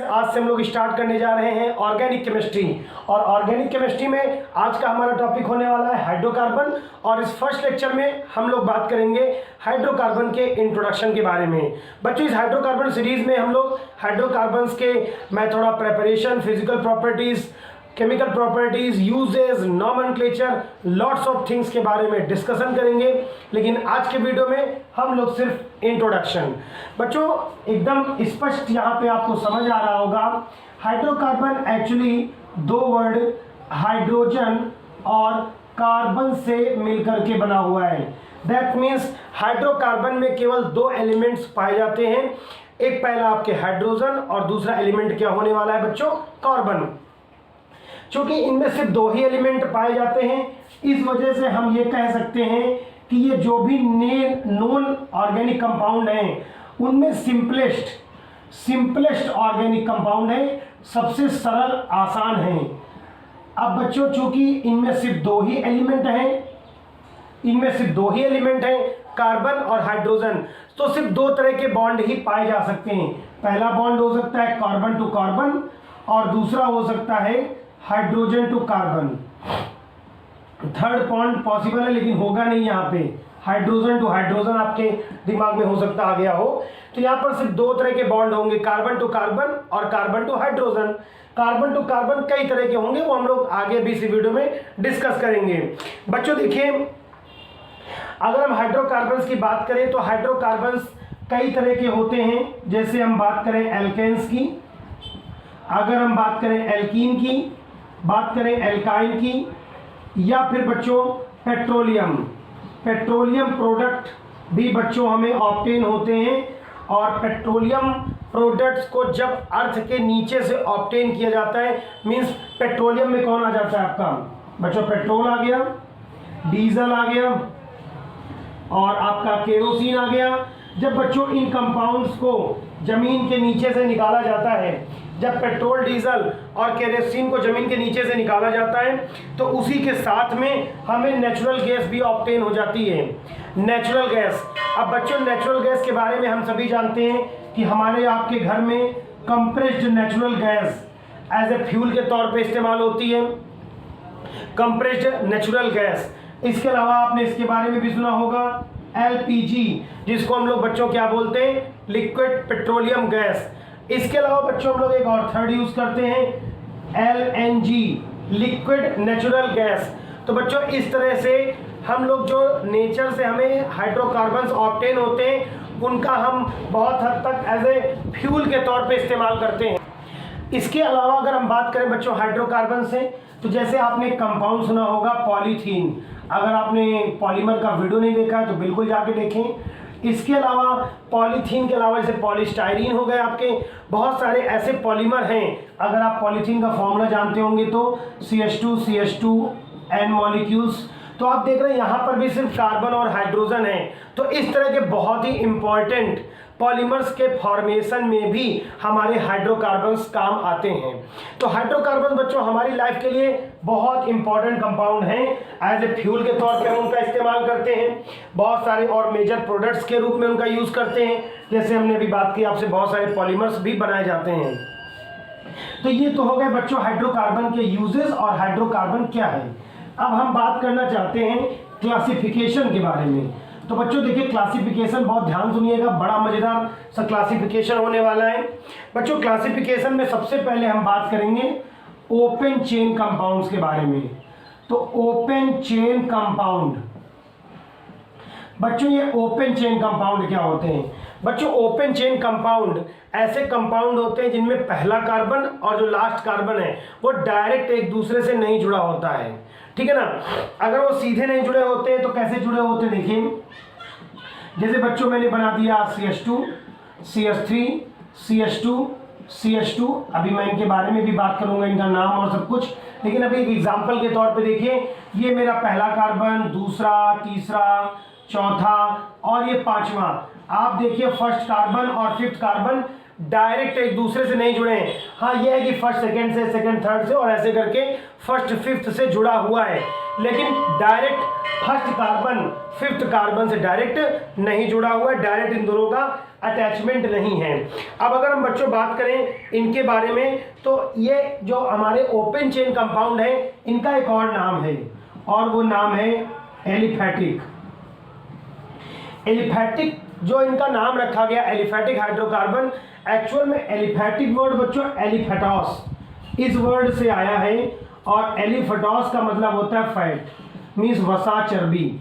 आज से हम लोग स्टार्ट करने जा रहे हैं ऑर्गेनिक केमिस्ट्री। और ऑर्गेनिक केमिस्ट्री में आज का हमारा टॉपिक होने वाला है हाइड्रोकार्बन। और इस फर्स्ट लेक्चर में हम लोग बात करेंगे हाइड्रोकार्बन के इंट्रोडक्शन के बारे में। बच्चों, इस हाइड्रोकार्बन सीरीज में हम लोग हाइड्रोकार्बन्स के method of preparation, physical properties, chemical properties, uses, nomenclature, lots of things के बारे में डिस्कशन करेंगे। लेकिन आज के वीडियो में हम लोग सिर्फ इंट्रोडक्शन। बच्चों, एकदम स्पष्ट यहाँ पे आपको समझ आ रहा होगा, हाइड्रोकार्बन एक्चुअली दो वर्ड हाइड्रोजन और कार्बन से मिलकर के बना हुआ है। दैट मीन्स हाइड्रोकार्बन में केवल दो एलिमेंट्स पाए जाते हैं। एक पहला आपके हाइड्रोजन और दूसरा एलिमेंट क्या होने वाला है बच्चों, कार्बन। चूंकि इनमें सिर्फ दो ही एलिमेंट पाए जाते हैं, इस वजह से हम ये कह सकते हैं कि ये जो भी नॉन ऑर्गेनिक कंपाउंड हैं उनमें सिंपलेस्ट ऑर्गेनिक कंपाउंड है, सबसे सरल, आसान है। अब बच्चों, चूंकि इनमें सिर्फ दो ही एलिमेंट हैं, कार्बन और हाइड्रोजन, तो सिर्फ दो तरह के बॉन्ड ही पाए जा सकते हैं। पहला बॉन्ड हो सकता है कार्बन टू कार्बन और दूसरा हो सकता है hydrogen to carbon. Third bond possible है लेकिन होगा नहीं यहाँ पे। हाइड्रोजन टू हाइड्रोजन आपके दिमाग में हो सकता आ गया हो, तो यहाँ पर सिर्फ दो तरह के बॉन्ड होंगे, कार्बन टू कार्बन और carbon to hydrogen. Carbon to carbon कई तरह के होंगे, वो हम लोग आगे भी इस वीडियो में डिस्कस करेंगे। बच्चों देखिए, अगर हम हाइड्रोकार्बन्स की बात करें तो हाइड्रोकार्बन्स कई तरह के होते हैं। जैसे हम बात करें एल्केन्स की, अगर हम बात करें एल्कीन की, बात करें एल्काइन की, या फिर बच्चों पेट्रोलियम प्रोडक्ट भी बच्चों हमें ऑब्टेन होते हैं। और पेट्रोलियम प्रोडक्ट्स को जब अर्थ के नीचे से ऑब्टेन किया जाता है, मींस पेट्रोलियम में कौन आ जाता है आपका बच्चों, पेट्रोल आ गया, डीजल आ गया और आपका केरोसिन आ गया। जब बच्चों इन कंपाउंड्स को जमीन के नीचे से निकाला जाता है, जब पेट्रोल, डीजल और केरोसिन को जमीन के नीचे से निकाला जाता है, तो उसी के साथ में हमें नेचुरल गैस भी ऑब्टेन हो जाती है। नेचुरल गैस, अब बच्चों नेचुरल गैस के बारे में हम सभी जानते हैं कि हमारे आपके घर में compressed natural gas as a fuel के तौर पे इस्तेमाल होती है, कंप्रेस्ड नेचुरल गैस। इसके अलावा आपने इसके बारे में भी सुना होगा एलपीजी, जिसको हम लोग बच्चों क्या बोलते हैं, लिक्विड पेट्रोलियम गैस। इसके अलावा बच्चों हम लोग एक और थर्ड यूज करते हैं एलएनजी, लिक्विड नेचुरल गैस। तो बच्चों इस तरह से हम लोग जो नेचर से हमें हाइड्रोकार्बन्स ऑब्टेन होते हैं उनका हम बहुत हद तक एज ए फ्यूल के तौर पे इस्तेमाल करते हैं। इसके अलावा अगर हम बात करें बच्चों हाइड्रोकार्बन से, तो जैसे आपने कंपाउंड सुना होगा पॉलीथीन। अगर आपने पॉलीमर का वीडियो नहीं देखा है तो बिल्कुल जाके देखें। इसके अलावा पॉलीथीन के अलावा जैसे पॉलीस्टाइरीन हो गए, आपके बहुत सारे ऐसे पॉलीमर हैं। अगर आप पॉलीथीन का फॉर्मूला जानते होंगे तो CH2CH2N मॉलिक्यूल्स। तो आप देख रहे हैं यहाँ पर भी सिर्फ कार्बन और हाइड्रोजन है। तो इस तरह के बहुत ही इंपॉर्टेंट पॉलीमर्स के फॉर्मेशन में भी हमारे हाइड्रोकार्बन्स काम आते हैं। तो हाइड्रोकार्बन बच्चों हमारी लाइफ के लिए बहुत इंपॉर्टेंट कंपाउंड हैं। एज ए फ्यूल के तौर पे हम उनका इस्तेमाल करते हैं, बहुत सारे और मेजर प्रोडक्ट्स के रूप में उनका यूज करते हैं। जैसे हमने अभी बात की आपसे, बहुत सारे पॉलीमर्स भी बनाए जाते हैं। तो ये तो हो गए बच्चों हाइड्रोकार्बन के यूजेस और हाइड्रोकार्बन क्या है। अब हम बात करना चाहते हैं क्लासिफिकेशन के बारे में। तो बच्चों देखिए, क्लासिफिकेशन बहुत ध्यान सुनिएगा, बड़ा मजेदार सा क्लासिफिकेशन होने वाला है। बच्चों क्लासिफिकेशन में सबसे पहले हम बात करेंगे ओपन चेन कंपाउंड्स के बारे में। तो ओपन चेन कंपाउंड, बच्चों ये ओपन चेन कंपाउंड क्या होते हैं? बच्चों ओपन चेन कंपाउंड ऐसे कंपाउंड होते हैं जिनमें पहला कार्बन और जो लास्ट कार्बन है वो डायरेक्ट एक दूसरे से नहीं जुड़ा होता है, ठीक है ना। अगर वो सीधे नहीं जुड़े होते हैं तो कैसे जुड़े होते हैं, देखिए जैसे बच्चों मैंने बना दिया CH2 CH3 CH2 CH2। अभी मैं इनके बारे में भी बात करूंगा, इनका नाम और सब कुछ। लेकिन अभी एक एग्जांपल के तौर पे देखिए, ये मेरा पहला कार्बन, दूसरा, तीसरा, चौथा और ये पांचवा। आप देखिए फर्स्ट कार्बन और फिफ्थ कार्बन डायरेक्ट एक दूसरे से नहीं जुड़े हैं। हाँ ये है कि फर्स्ट सेकंड से, सेकंड थर्ड से और ऐसे करके फर्स्ट फिफ्थ से जुड़ा हुआ है, लेकिन direct first carbon fifth carbon से डायरेक्ट नहीं जुड़ा हुआ है, डायरेक्ट इन दोनों का अटैचमेंट नहीं है। अब अगर हम बच्चों बात करें इनके बारे में, तो ये जो हमारे ओपन चेन कंपाउंड है इनका एक और नाम है, और वो नाम है एलिफैटिक। एलिफैटिक जो इनका नाम रखा गया एलिफैटिक हाइड्रोकार्बन, एक्चुअल में एलिफैटिक वर्ड बच्चों एलिफेटॉस इस वर्ड से आया है, और एलिफेटॉस का मतलब होता है फैट, मीन्स वसा चर्बी।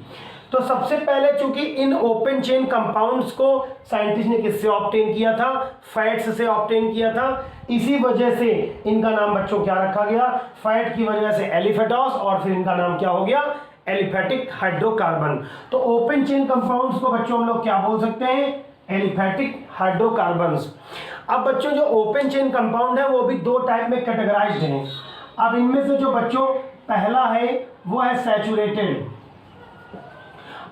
तो सबसे पहले चूंकि इन ओपन चेन कंपाउंड्स को साइंटिस्ट ने किससे ऑब्टेन किया था, फैट्स से ऑब्टेन किया था, इसी वजह से इनका नाम बच्चों क्या रखा गया, फैट की वजह से एलिफेटॉस, और फिर इनका नाम क्या हो गया, एलिफैटिक हाइड्रोकार्बन। तो ओपन चेन कंपाउंड्स को बच्चों हम लोग क्या बोल सकते हैं, एलिफैटिक हाइड्रोकार्बन्स। अब बच्चों जो ओपन चेन कंपाउंड है वो भी दो टाइप में कैटेगराइज्ड हैं। अब इनमें से जो बच्चों पहला है वो है सैचुरेटेड,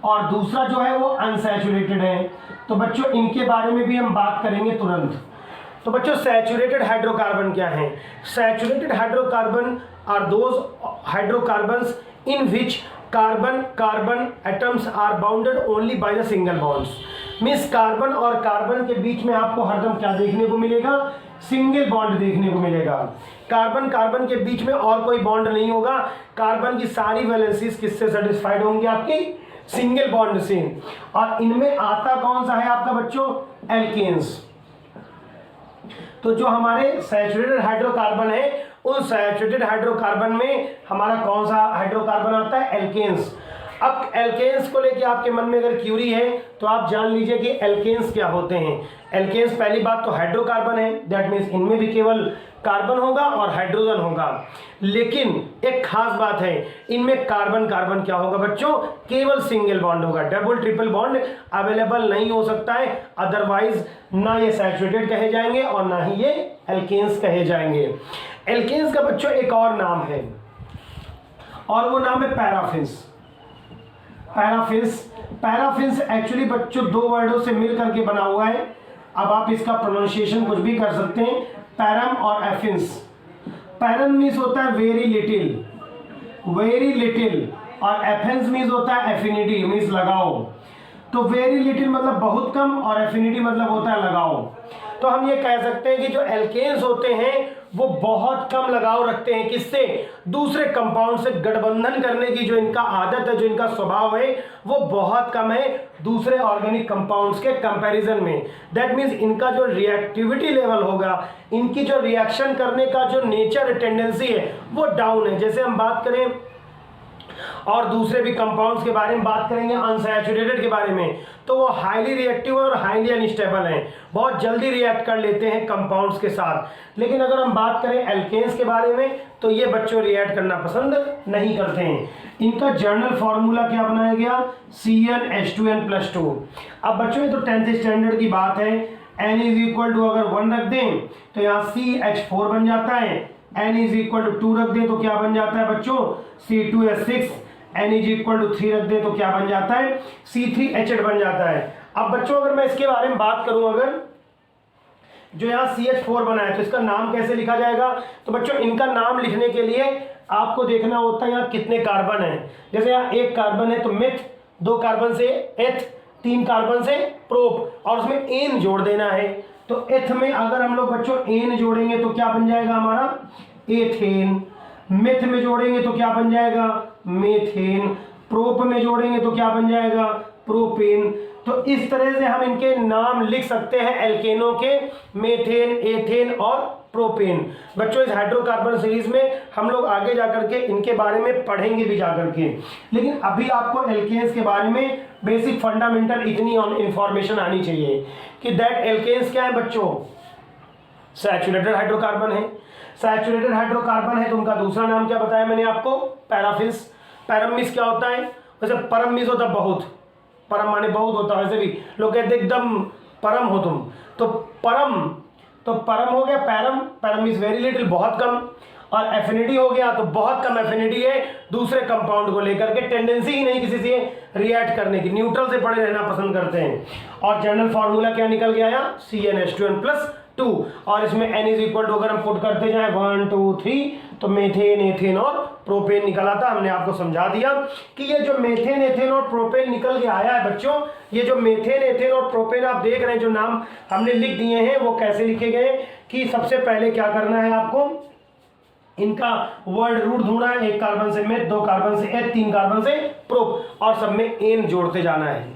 और दूसरा जो है वो अनसैचुरेटेड है। तो बच्चों इनके बारे में भी हम बात करेंगे तुरंत। तो बच्चों सैचुरेटेड हाइड्रोकार्बन क्या है, saturated hydrocarbon are those hydrocarbons in which carbon atoms are bounded only by the single bonds। Means carbon और कार्बन के बीच में आपको हरदम क्या देखने को मिलेगा, सिंगल बॉन्ड देखने को मिलेगा। कार्बन कार्बन के बीच में और कोई बॉन्ड नहीं होगा। कार्बन की सारी वैलेंसीज किससे सेटिस्फाइड होंगी, आपकी सिंगल बॉन्ड से। और इनमें आता कौन सा है आपका बच्चों, एल्केन्स। तो जो हमारे सैचुरेटेड हाइड्रोकार्बन है उन सैचुरेटेड हाइड्रोकार्बन में हमारा कौन सा हाइड्रोकार्बन आता है, एल्केन्स। अब एल्केन्स को लेके आपके मन में अगर क्यूरी है तो आप जान लीजिए कि एल्केन्स क्या होते हैं। एल्केन्स पहली बात तो हाइड्रोकार्बन है, दैट मीन्स इनमें भी केवल कार्बन होगा और हाइड्रोजन होगा, लेकिन एक खास बात है, इनमें कार्बन कार्बन क्या होगा बच्चों, केवल सिंगल बॉन्ड होगा, डबल ट्रिपल बॉन्ड अवेलेबल नहीं हो सकता है। अदरवाइज ना ये सैचुरेटेड कहे जाएंगे और ना ही ये एल्केन्स कहे जाएंगे। एल्केन्स का बच्चों एक और नाम है, और वो नाम है पैराफिन्स। पैराफिन्स एक्चुअली बच्चों दो वर्डों से मिल करके बना हुआ है। अब आप इसका प्रोनाउंसिएशन कुछ भी कर सकते हैं, पैरम और एफिन्स। पैरम मीन्स होता है वेरी लिटिल, और एफिन्स मीन्स होता है एफिनिटी, मीन्स लगाओ। तो वेरी लिटिल मतलब बहुत कम, और एफिनिटी मतलब होता है लगाओ। तो हम ये कह सकते हैं कि जो एल्केन्स होते हैं वो बहुत कम लगाव रखते हैं, किससे, दूसरे कंपाउंड से गठबंधन करने की जो इनका आदत है, जो इनका स्वभाव है वो बहुत कम है दूसरे ऑर्गेनिक कंपाउंड्स के कंपैरिजन में। दैट मीन्स इनका जो रिएक्टिविटी लेवल होगा, इनकी जो रिएक्शन करने का जो नेचर टेंडेंसी है वो डाउन है। जैसे हम बात करें और दूसरे भी कंपाउंड्स के बारे में बात करेंगे, अनसैचुरेटेड के बारे में, तो वो हाईली रिएक्टिव और हाईली अनस्टेबल हैं, बहुत जल्दी रिएक्ट कर लेते हैं कंपाउंड्स के साथ। लेकिन अगर हम बात करें एल्केन्स के बारे में तो ये बच्चों रिएक्ट करना पसंद नहीं करते हैं। इनका जर्नल फॉर्मूला क्या बनाया गया, CnH2n+2। अब बच्चों ये तो 10th स्टैंडर्ड की बात है। n = अगर 1 रख दें तो यहाँ CH4 बन जाता है, n = 2 रख दें तो क्या बन जाता है बच्चों, C2H6, n = 3 रख दें तो क्या बन जाता है, C3H8 बन जाता है। अब बच्चों अगर मैं इसके बारे में बात करूं, अगर जो यहाँ CH4 बना है तो इसका नाम कैसे लिखा जाएगा, तो बच्चों इनका नाम लिखने के लिए आपको देखना होता है यहाँ कितने कार्बन है। जैसे यहाँ 1 कार्बन है तो मिथ, 2 कार्बन से एथ, 3 कार्बन से प्रोप, और उसमें एन जोड़ देना है। तो एथ में अगर हम लोग बच्चों एन जोड़ेंगे तो क्या बन जाएगा हमारा, एथेन। मिथ में जोड़ेंगे तो क्या बन जाएगा, मेथेन। प्रोप में जोड़ेंगे तो क्या बन जाएगा, प्रोपेन। तो इस तरह से हम इनके नाम लिख सकते हैं एल्केनों के, मेथेन, एथेन और प्रोपेन। बच्चों इस हाइड्रोकार्बन सीरीज में हम लोग आगे जाकर के इनके बारे में पढ़ेंगे भी जाकर के, लेकिन अभी आपको एल्केन्स के बारे में बेसिक फंडामेंटल इतनी इंफॉर्मेशन आनी चाहिए कि दैट एल्केन्स क्या है बच्चों, सैचुरेटेड हाइड्रोकार्बन है। सैचुरेटेड हाइड्रोकार्बन है तो उनका दूसरा नाम क्या बताया मैंने आपको, पैराफिन्स। पैरमिस क्या होता है, वैसे परमिस होता बहुत, परम माने बहुत होता है, वैसे भी लोग कहते एकदम परम हो तुम, तो परम हो गया param, param is very little बहुत कम, और एफिनिटी हो गया तो बहुत कम एफिनिटी है दूसरे कंपाउंड को लेकर के, टेंडेंसी ही नहीं किसी से रिएक्ट करने की, न्यूट्रल से पड़े रहना पसंद करते हैं। और जनरल फार्मूला क्या निकल गया यहाँ, CnH2n+ 2 और इसमें n इज इक्वल टू अगर हम पुट करते जाए 1 2 3 तो मेथेन एथेन और प्रोपेन निकल आता। हमने आपको समझा दिया कि ये जो मेथेन एथेन और प्रोपेन निकल के आया है बच्चों, ये जो मेथेन एथेन और प्रोपेन आप देख रहे हैं जो नाम हमने लिख दिए हैं वो कैसे लिखे गए कि सबसे पहले क्या करना है आपको, इनका वर्ड रूट ढूंढना है, एक कार्बन से मेथ, 2 कार्बन से एथ, 3 कार्बन से प्रोप और सब में एन जोड़ते जाना है।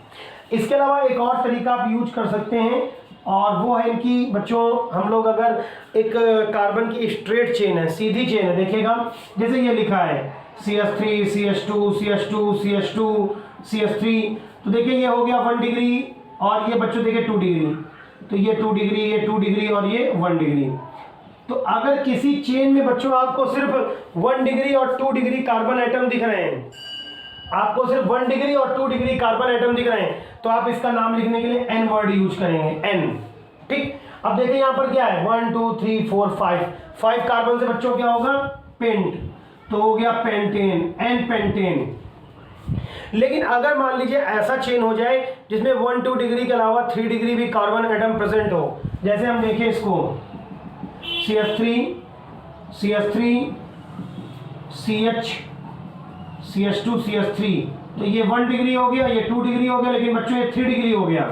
इसके अलावा एक और तरीका आप यूज कर सकते हैं और वो है कि बच्चों हम लोग अगर एक कार्बन की स्ट्रेट चेन है, सीधी चेन है, देखिएगा जैसे ये लिखा है CH3 CH2 CH2 CH2 CH3, तो देखिए ये हो गया 1 डिग्री और ये बच्चों देखिए 2 डिग्री, तो ये 2 डिग्री, ये 2 डिग्री और ये 1 डिग्री। तो अगर किसी चेन में बच्चों आपको सिर्फ 1 डिग्री और 2 डिग्री कार्बन एटम दिख रहे हैं, आपको सिर्फ 1 डिग्री और 2 डिग्री कार्बन एटम दिख रहे हैं, तो आप इसका नाम लिखने के लिए एन वर्ड यूज करेंगे, एन। ठीक, अब देखिए यहाँ पर क्या है 1 2 3 4 5 कार्बन से बच्चों क्या होगा, पेंट, तो हो गया पेंटेन, एन पेंटेन। लेकिन अगर मान लीजिए ऐसा चेन हो जाए जिसमें 1 2 डिग्री के अलावा 3 डिग्री भी कार्बन एटम प्रेजेंट हो, जैसे हम देखें इसको CH3 CH3 CH CH2 CH3, तो ये 1 डिग्री हो गया, ये 2 डिग्री हो गया, लेकिन बच्चों ये 3 डिग्री हो गया।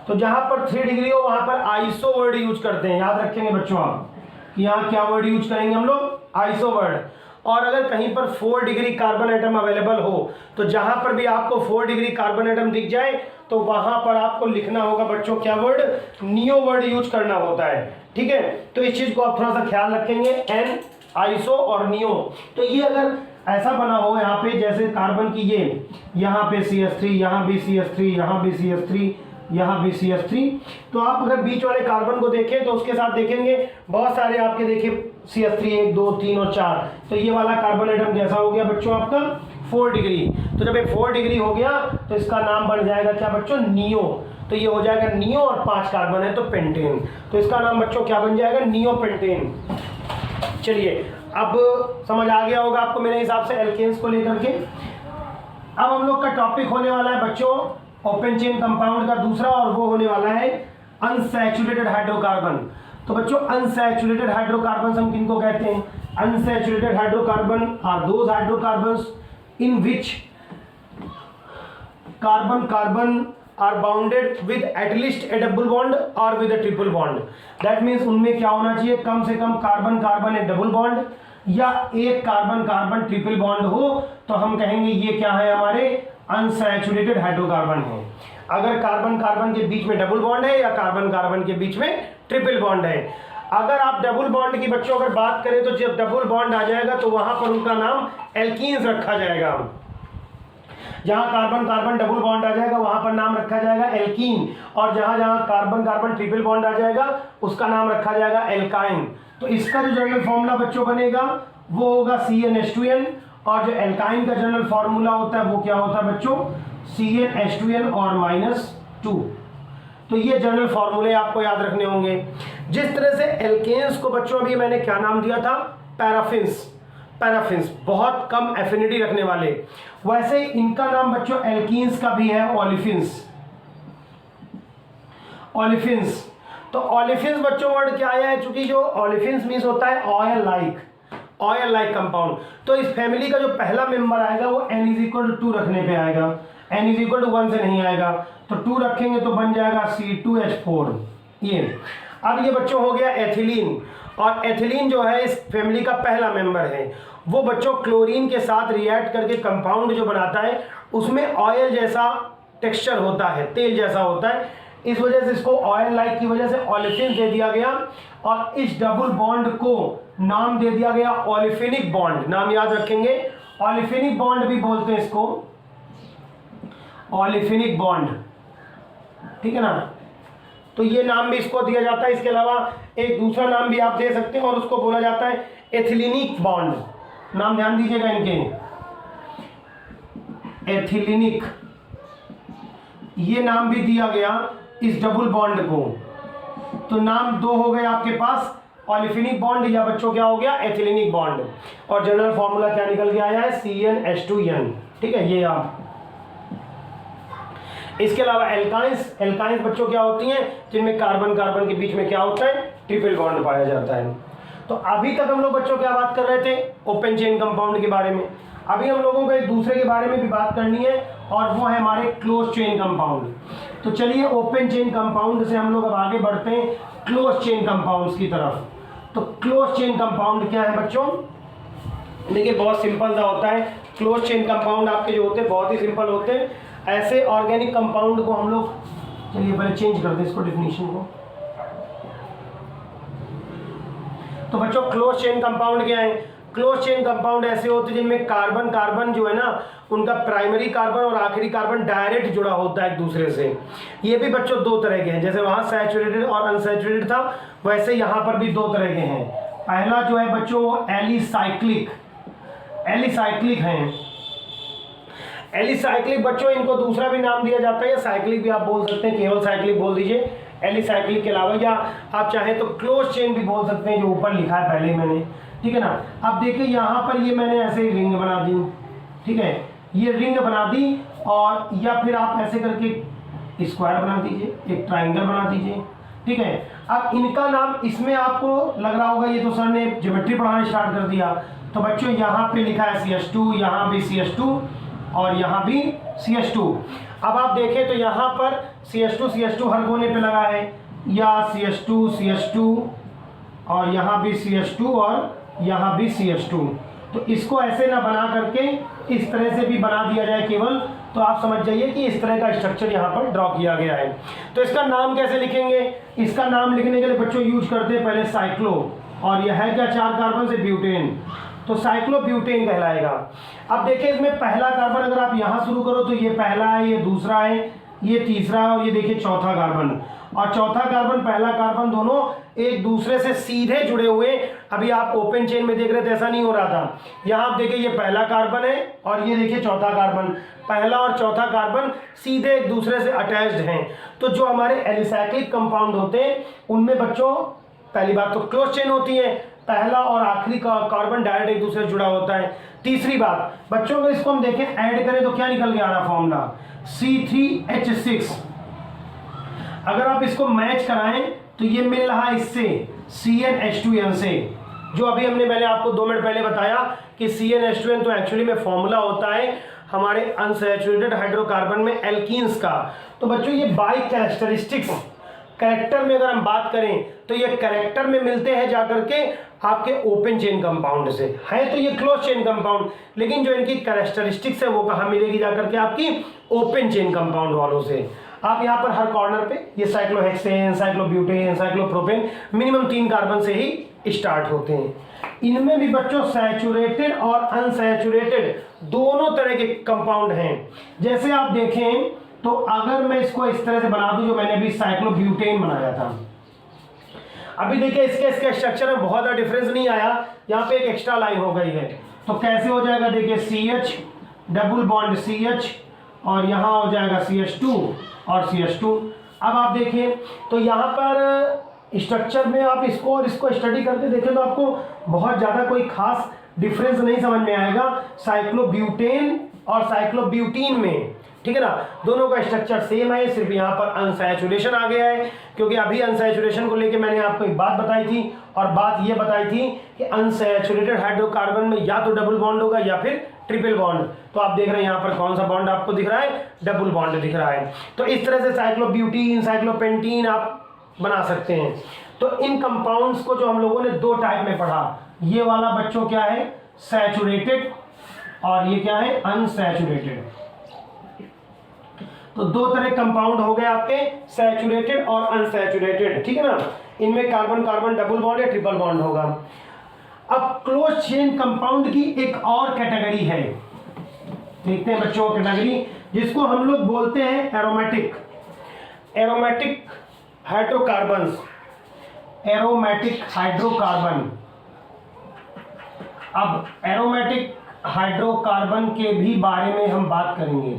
तो जहां पर 3 डिग्री हो वहां पर आइसो वर्ड यूज करते हैं, याद रखेंगे बच्चों आप कि यहाँ क्या वर्ड यूज करेंगे हम लोग, आइसो वर्ड। और अगर कहीं पर 4 डिग्री कार्बन एटम अवेलेबल हो तो जहां पर भी आपको 4 डिग्री कार्बन एटम दिख जाए तो वहां पर आपको लिखना होगा बच्चों क्या वर्ड, नियो वर्ड यूज करना होता है। ठीक है, तो इस चीज को आप थोड़ा सा ख्याल रखेंगे, एन, आइसो और नियो। तो ये अगर ऐसा बना हो यहाँ पे जैसे कार्बन की ये यहाँ पे CH3, यहाँ भी CH3, यहाँ भी CH3, यहाँ भी CH3, तो आप अगर बीच वाले कार्बन को देखें तो उसके साथ देखेंगे बहुत सारे आपके देखिए CH3 1 2 3 और 4, तो ये वाला कार्बन एटम कैसा हो गया बच्चों आपका 4 डिग्री। तो जब ये 4 डिग्री हो गया तो इसका नाम बन जाएगा क्या बच्चों, नियो। तो ये हो जाएगा नियो और 5 कार्बन है तो पेंटेन, तो इसका नाम बच्चों क्या बन जाएगा, नियो पेंटेन। चलिए अब समझ आ गया होगा आपको मेरे हिसाब से एल्केन्स को लेकर के। अब हम लोग का टॉपिक होने वाला है बच्चों ओपन चेन कंपाउंड का दूसरा, और वो होने वाला है अनसैचुरेटेड हाइड्रोकार्बन। तो बच्चों अनसैचुरेटेड हाइड्रोकार्बन हम किनको कहते हैं, unsaturated hydrocarbon are those hydrocarbons in which carbon are bounded with at least a double bond or with a triple bond. That means उनमें क्या होना चाहिए, कम से कम कार्बन कार्बन एक डबल बॉन्ड या एक कार्बन कार्बन ट्रिपल बॉन्ड हो, तो हम कहेंगे ये क्या है, हमारे अनसैचुरेटेड हाइड्रोकार्बन है। अगर कार्बन कार्बन के बीच में डबल बॉन्ड है या कार्बन कार्बन के बीच में ट्रिपल बॉन्ड है। अगर आप डबल बॉन्ड की बच्चों अगर बात करें तो जब डबल बॉन्ड आ जाएगा तो वहां पर उनका नाम एल्कीन्स रखा जाएगा। जहां कार्बन कार्बन डबल बॉन्ड आ जाएगा वहां पर नाम रखा जाएगा एल्कीन, और जहां जहां कार्बन कार्बन ट्रिपल बॉन्ड आ जाएगा उसका नाम रखा जाएगा एल्काइन। तो इसका जो जनरल फॉर्मूला बच्चों बनेगा वो होगा CnH2n, और जो एल्काइन का जनरल फॉर्मूला होता है वो क्या होता है बच्चों, CnH2n और -2। तो ये जनरल फॉर्मूले आपको याद रखने होंगे। जिस तरह से एल्केन्स को बच्चों अभी मैंने क्या नाम दिया था, पैराफिन्स, पैराफिन्स बहुत कम एफिनिटी रखने वाले, वैसे इनका नाम बच्चों एल्कीन्स का भी है ओलिफिन्स। ओलिफिन्स, तो ओलिफिन्स बच्चों वर्ड क्या आया है, चूंकि जो ओलिफिन्स मीन्स होता है ऑयल लाइक कंपाउंड, तो इस फैमिली का जो पहला मेंबर आएगा वो n=2 रखने पे आएगा, n=1 से नहीं आएगा, तो 2 रखेंगे तो बन जाएगा C2H4। ये अब ये बच्चों हो गया एथिलीन, और एथिलीन जो है इस फैमिली का पहला मेंबर है। वो बच्चों क्लोरीन के साथ रिएक्ट करके कंपाउंड जो बनाता है उसमें ऑयल जैसा टेक्सचर होता है, तेल जैसा होता है, इस वजह से इसको ऑयल लाइक की वजह से ओलिफिन दे दिया गया, और इस डबल बॉन्ड को नाम दे दिया गया ओलिफिनिक बॉन्ड। नाम याद रखेंगे, ओलिफिनिक बॉन्ड भी बोलते हैं इसको, ओलिफिनिक बॉन्ड, ठीक है ना। तो ये नाम भी इसको दिया जाता है। इसके अलावा एक दूसरा नाम भी आप दे सकते हैं और उसको बोला जाता है एथिलीनिक बॉन्ड। नाम ध्यान दीजिएगा इनके, एथिलीनिक, ये नाम भी दिया गया इस डबल बॉन्ड को। तो नाम 2 हो गए आपके पास, ओलिफिनिक बॉन्ड या बच्चों क्या हो गया, एथिलीनिक बॉन्ड, और जनरल फॉर्मूला क्या निकल के आया है, CnH2n। ठीक है, ये आप इसके अलावा एल्काइंस, एल्काइंस बच्चों क्या होती हैं, जिनमें कार्बन कार्बन के बीच में क्या होता है, ट्रिपल बॉन्ड पाया जाता है। तो अभी तक हम लोग बच्चों क्या बात कर रहे थे, ओपन चेन कंपाउंड के बारे में। अभी हम लोगों को एक दूसरे के बारे में भी बात करनी है और वो है हमारे क्लोज चेन कंपाउंड। तो चलिए ओपन चेन कंपाउंड से हम लोग अब आगे बढ़ते हैं क्लोज चेन कंपाउंड्स की तरफ। तो क्लोज चेन कंपाउंड क्या है बच्चों, देखिए बहुत सिंपल सा होता है। क्लोज चेन कंपाउंड आपके जो होते हैं बहुत ही सिंपल होते हैं। ऐसे ऑर्गेनिक कंपाउंड को हम लोग, चलिए पहले चेंज कर दें इसको डेफिनेशन को। तो बच्चों क्लोज चेन कंपाउंड क्या है, क्लोज चेन कंपाउंड ऐसे होते हैं जिनमें कार्बन कार्बन जो है ना, उनका प्राइमरी कार्बन और आखिरी कार्बन डायरेक्ट जुड़ा होता है एक दूसरे से। ये भी बच्चों दो तरह के हैं, जैसे वहां सैचुरेटेड और अनसैचुरेटेड था, वैसे यहाँ पर भी दो तरह के हैं। पहला जो है बच्चों वो एलिसाइक्लिक, एलिसाइक्लिक हैं। एलिसाइक्लिक बच्चों इनको दूसरा भी नाम दिया जाता है, या साइक्लिक भी आप बोल सकते हैं, केवल साइक्लिक बोल दीजिए एलिसाइक्लिक के अलावा, या आप चाहें तो क्लोज चेन भी बोल सकते हैं, जो ऊपर लिखा है पहले मैंने, ठीक है ना। अब देखिए यहाँ पर ये मैंने ऐसे ही रिंग बना दी, ठीक है, ये रिंग बना दी, और या फिर आप ऐसे करके स्क्वायर बना दीजिए, एक ट्राइंगल बना दीजिए, ठीक है। अब इनका नाम, इसमें आपको लग रहा होगा ये तो सर ने ज्योमेट्री पढ़ाना स्टार्ट कर दिया। तो बच्चों यहाँ पे लिखा है CH2, यहाँ भी CH2 और यहाँ भी CH2। अब आप देखें तो यहाँ पर CH2 हर कोने पे लगा है, या CH2 और यहाँ भी CH2 और यहाँ भी CH2। तो इसको ऐसे ना बना करके इस तरह से भी बना दिया जाए केवल, तो आप समझ जाइए कि इस तरह का स्ट्रक्चर यहाँ पर ड्रॉ किया गया है। तो इसका नाम कैसे लिखेंगे, इसका नाम लिखने के लिए बच्चों यूज करते हैं पहले साइक्लो, और यह है क्या, 4 कार्बन से ब्यूटेन, तो साइक्लोब्यूटेन कहलाएगा। अब देखिए इसमें पहला कार्बन अगर आप यहाँ शुरू करो तो ये पहला है, ये दूसरा है, ये तीसरा है, और ये देखिए चौथा कार्बन, और चौथा कार्बन पहला कार्बन दोनों एक दूसरे से सीधे जुड़े हुए। अभी आप ओपन चेन में देख रहे थे ऐसा नहीं हो रहा था, यहाँ आप देखिए ये पहला कार्बन है और ये देखिए चौथा कार्बन, पहला और चौथा कार्बन सीधे एक दूसरे से अटैच्ड हैं। तो जो हमारे एलिसाइक्लिक कंपाउंड होते हैं उनमें बच्चों पहली बात तो क्लोज चेन होती है, पहला और आखिरी का कार्बन डायरेक्ट एक दूसरे से जुड़ा होता है। तीसरी बात बच्चों को इसको हम देखें ऐड करें तो क्या निकल के आ रहा फॉर्मूला, C3H6। अगर आप इसको मैच कराएं तो ये मिल रहा है इससे CnH2n से, जो अभी मैंने आपको 2 मिनट पहले बताया कि CnH2n तो एक्चुअली में फॉर्मूला होता है हमारे अनसैचुरेटेड हाइड्रोकार्बन में एल्कीन्स का। तो बच्चों ये बाई कैरेक्टरिस्टिक्स, कैरेक्टर में अगर हम बात करें तो ये कैरेक्टर में मिलते हैं जाकर के आपके ओपन चेन कंपाउंड से, है तो ये क्लोज चेन कंपाउंड, लेकिन जो इनकी कैरेक्टरिस्टिक्स है वो कहाँ मिलेगी जाकर के आपकी ओपन चेन कंपाउंड वालों से। आप यहाँ पर हर कॉर्नर पे ये cyclohexane, cyclobutane, cyclopropane minimum 3 carbon से ही स्टार्ट होते हैं। इनमें भी बच्चों सैचुरेटेड और अनसैचुरेटेड दोनों तरह के कंपाउंड हैं। जैसे आप देखें तो अगर मैं इसको इस तरह से बना दूं जो मैंने अभी साइक्लोब्यूटेन बनाया था, अभी देखिए इसके स्ट्रक्चर में बहुत ज़्यादा डिफरेंस नहीं आया, यहाँ पे एक एक्स्ट्रा लाइन हो गई है। तो कैसे हो जाएगा, देखिए CH डबल बॉन्ड CH और यहाँ हो जाएगा CH2 और CH2। अब आप देखें तो यहाँ पर स्ट्रक्चर में आप इसको और इसको स्टडी करके देखें तो आपको बहुत ज़्यादा कोई खास डिफरेंस नहीं समझ में आएगा साइक्लोब्यूटेन और साइक्लोब्यूटीन में, ठीक है ना। दोनों का स्ट्रक्चर सेम है, सिर्फ यहाँ पर अनसैचुरेशन आ गया है, क्योंकि अभी अनसैचुरेशन को लेके मैंने आपको एक बात बताई थी, और बात ये बताई थी कि अनसैचुरेटेड हाइड्रोकार्बन में या तो डबल बॉन्ड होगा या फिर ट्रिपल बॉन्ड। तो आप देख रहे हैं यहाँ पर कौन सा बॉन्ड आपको दिख रहा है, डबल बॉन्ड दिख रहा है। तो इस तरह से साइक्लोब्यूटीन, साइक्लोपेंटीन आप बना सकते हैं। तो इन कंपाउंड्स को जो हम लोगों ने 2 टाइप में पढ़ा, ये वाला बच्चों क्या है सैचुरेटेड और ये क्या है अनसैचुरेटेड। तो 2 तरह कंपाउंड हो गए आपके सैचुरेटेड और अनसैचुरेटेड, ठीक है ना। इनमें कार्बन कार्बन डबल बॉन्ड या ट्रिपल बॉन्ड होगा। अब क्लोज चेन कंपाउंड की एक और कैटेगरी है, देखते हैं बच्चों कैटेगरी, जिसको हम लोग बोलते हैं aromatic, aromatic hydrocarbons, aromatic hydrocarbon. अब एरोमेटिक हाइड्रोकार्बन के भी बारे में हम बात करेंगे।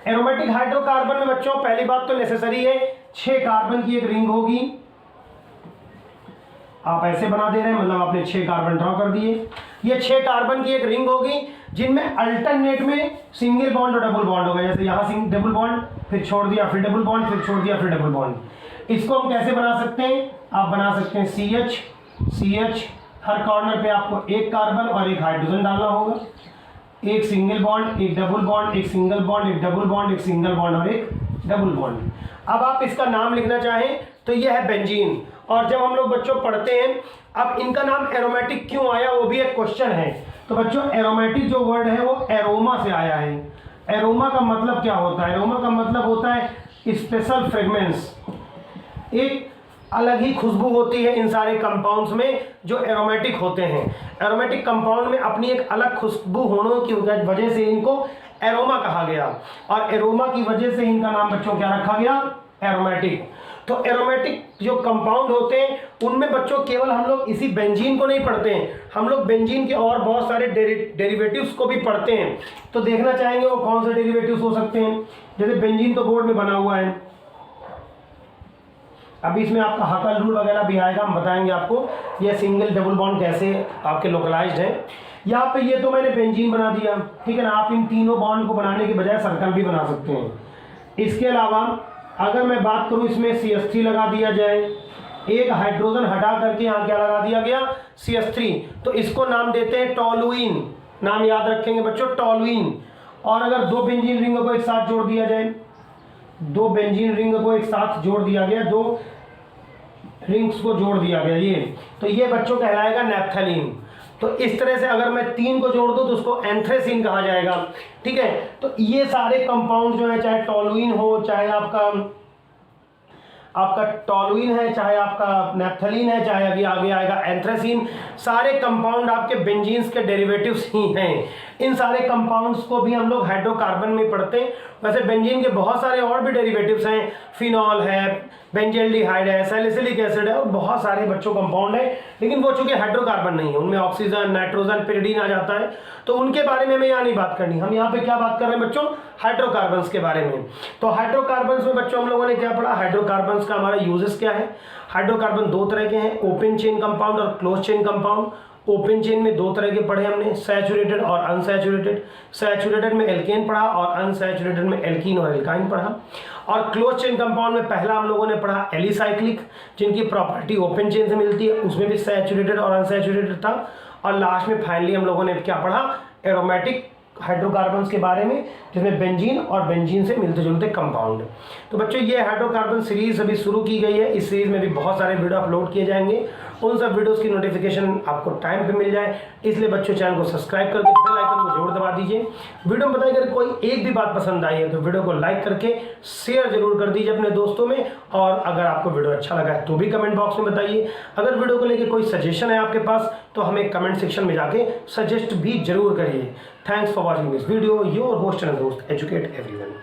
एरोमेटिक हाइड्रोकार्बन में बच्चों पहली बात तो नेसेसरी है 6 कार्बन की एक रिंग होगी। आप ऐसे बना दे रहे हैं, मतलब आपने 6 कार्बन ड्रॉ कर दिए, ये 6 कार्बन की एक रिंग होगी जिनमें अल्टरनेट में सिंगल बॉन्ड और डबल बॉन्ड होगा, जैसे यहाँ डबल बॉन्ड फिर छोड़ दिया, फिर डबल बॉन्ड फिर छोड़ दिया, फिर डबल बॉन्ड। इसको हम कैसे बना सकते हैं, आप बना सकते हैं CH, हर कॉर्नर पे आपको एक कार्बन और एक हाइड्रोजन डालना होगा, एक सिंगल बॉन्ड, एक डबल बॉन्ड, एक सिंगल बॉन्ड, एक डबल बॉन्ड, एक सिंगल बॉन्ड और एक डबल बॉन्ड। अब आप इसका नाम लिखना चाहें तो यह है बेंजीन। और जब हम लोग बच्चों पढ़ते हैं, अब इनका नाम एरोमेटिक क्यों आया वो भी एक क्वेश्चन है। तो बच्चों एरोमेटिक जो वर्ड है वो एरोमा से आया है। एरोमा का मतलब क्या होता है, एरोमा का मतलब होता है स्पेशल फ्रेगमेंट्स, एक अलग ही खुशबू होती है इन सारे कंपाउंड्स में जो एरोमेटिक होते हैं। एरोमेटिक कंपाउंड में अपनी एक अलग खुशबू होने की वजह से इनको एरोमा कहा गया, और एरोमा की वजह से इनका नाम बच्चों क्या रखा गया, एरोमेटिक। तो एरोमेटिक जो कंपाउंड होते हैं उनमें बच्चों केवल हम लोग इसी बेंजीन को नहीं पढ़ते हैं, हम लोग बेंजीन के और बहुत सारे डेरिवेटिव्स को भी पढ़ते हैं। तो देखना चाहेंगे वो कौन से डेरिवेटिव्स हो सकते हैं। जैसे बेंजीन तो बोर्ड में बना हुआ है, अभी इसमें आपका हकल रूल वगैरह भी आएगा, हम बताएंगे आपको ये सिंगल डबल बॉन्ड कैसे आपके लोकलाइज्ड है। यहाँ पे ये तो मैंने बेंजीन बना दिया, ठीक है ना। आप इन तीनों बॉन्ड को बनाने के बजाय सर्कल भी बना सकते हैं। इसके अलावा अगर मैं बात करूँ इसमें CH3 लगा दिया जाए, एक हाइड्रोजन हटा करके यहाँ क्या लगा दिया गया, CH3, तो इसको नाम देते हैं टॉलुइन, नाम याद रखेंगे बच्चों टॉलुइन। और अगर दो बेंजीन रिंगों को एक साथ जोड़ दिया जाए, दो बेंजीन रिंग को एक साथ जोड़ दिया गया, दो रिंग्स को जोड़ दिया गया ये, तो ये बच्चों कहलाएगा नैप्थलीन। तो इस तरह से अगर मैं 3 को जोड़ दूं तो उसको एंथ्रेसीन कहा जाएगा, ठीक है। तो ये सारे कंपाउंड जो है, चाहे टॉलुइन हो, चाहे आपका टॉलुइन है, चाहे आपका नैप्थलीन है, चाहे अभी आगे आएगा एंथ्रेसीन, सारे कंपाउंड आपके बेंजीन्स के डेरिवेटिव्स ही हैं। इन सारे कंपाउंड्स को भी हम लोग हाइड्रोकार्बन में पढ़ते हैं। वैसे बेंजीन के बहुत सारे और भी डेरिवेटिव्स हैं, फिनॉल है, बेंजल्डिहाइड है, सैलिसिलिक एसिड है, और बहुत सारे बच्चों कंपाउंड है, लेकिन वो चूंकि हाइड्रोकार्बन नहीं है, उनमें ऑक्सीजन, नाइट्रोजन, पिरिडीन आ जाता है, तो उनके बारे में हमें यहाँ नहीं बात करनी। हम यहाँ पे क्या बात कर रहे हैं बच्चों, हाइड्रोकार्बन्स के बारे में। तो हाइड्रोकार्बन्स में बच्चों हम लोगों ने क्या पढ़ा, हाइड्रोकार्बन्स का हमारा यूजेस क्या है। हाइड्रोकार्बन 2 तरह के हैं, ओपन चेन कंपाउंड और close chain compound. Open chain में 2 तरह के पढ़े हमने, सैचुरेटेड और अनसैचुरेटेड। सैचुरेटेड में एल्केन पढ़ा और अनसैचुरेटेड में एल्कीन और एल्काइन पढ़ा। और क्लोज चेन कंपाउंड में पहला हम लोगों ने पढ़ा एलिसाइक्लिक, जिनकी प्रॉपर्टी ओपन चेन से मिलती है, उसमें भी सैचुरेटेड और अनसैचुरेटेड था। और लास्ट में फाइनली हम लोगों ने क्या पढ़ा, एरोमेटिक हाइड्रोकार्बन्स के बारे में, जिसमें बेंजीन और बेंजीन से मिलते जुलते कंपाउंड। तो बच्चों ये हाइड्रोकार्बन सीरीज अभी शुरू की गई है, इस सीरीज में भी बहुत सारे वीडियो अपलोड किए जाएंगे, उन सब वीडियोस की नोटिफिकेशन आपको टाइम पे मिल जाए, इसलिए बच्चों चैनल को सब्सक्राइब करके बेल आइकन को जरूर दबा दीजिए। वीडियो में बताइए अगर कोई एक भी बात पसंद आई है तो वीडियो को लाइक करके शेयर जरूर कर दीजिए अपने दोस्तों में, और अगर आपको वीडियो अच्छा लगा है तो भी कमेंट बॉक्स में बताइए। अगर वीडियो को लेकर कोई सजेशन है आपके पास तो हमें कमेंट सेक्शन में जाके सजेस्ट भी जरूर करिए। Thanks for watching this video, your host and दोस्त एजुकेट एवरीवन।